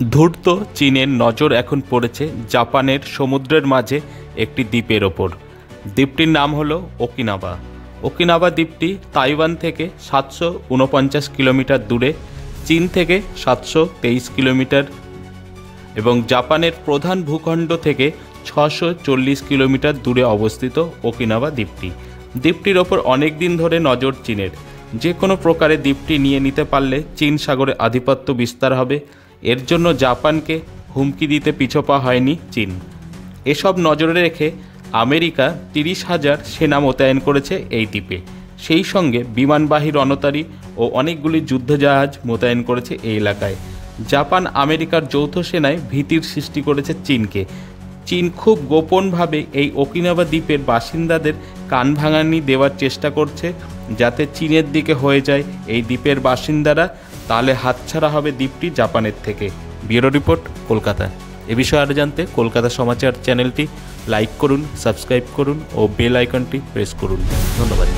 ধূর্ত চীনের নজর এখন পড়েছে জাপানের সমুদ্রের মাঝে একটি দ্বীপের ওপর। দ্বীপটির নাম হলো ওকিনাওয়া। ওকিনাওয়া দ্বীপটি তাইওয়ান থেকে 749 কিলোমিটার দূরে, চীন থেকে 723 কিলোমিটার এবং জাপানের প্রধান ভূখণ্ড থেকে 640 কিলোমিটার দূরে অবস্থিত ওকিনাওয়া দ্বীপটি। দ্বীপটির ওপর অনেক দিন ধরে নজর চীনের। যে কোনো প্রকারে দ্বীপটি নিয়ে নিতে পারলে চীন সাগরে আধিপত্য বিস্তার হবে। এর জন্য জাপানকে হুমকি দিতে পিছপা হয়নি চীন। এসব নজরে রেখে আমেরিকা 30,000 সেনা মোতায়েন করেছে এই দ্বীপে। সেই সঙ্গে বিমানবাহী রণতরী ও অনেকগুলি যুদ্ধজাহাজ মোতায়েন করেছে এই এলাকায়। জাপান আমেরিকার যৌথ সেনায় ভীতির সৃষ্টি করেছে চীনকে। চীন খুব গোপনভাবে এই ওকিনাওয়া দ্বীপের বাসিন্দাদের কান ভাঙানি দেওয়ার চেষ্টা করছে, যাতে চীনের দিকে হয়ে যায় এই দ্বীপের বাসিন্দারা, তাহলে হাতছাড়া হবে দ্বীপটি জাপানের থেকে। Bureau report, Kolkata. এ বিষয়ে আরও জানতে কলকাতা সমাচার চ্যানেলটি লাইক করুন, সাবস্ক্রাইব করুন ও বেল আইকনটি প্রেস করুন। ধন্যবাদ।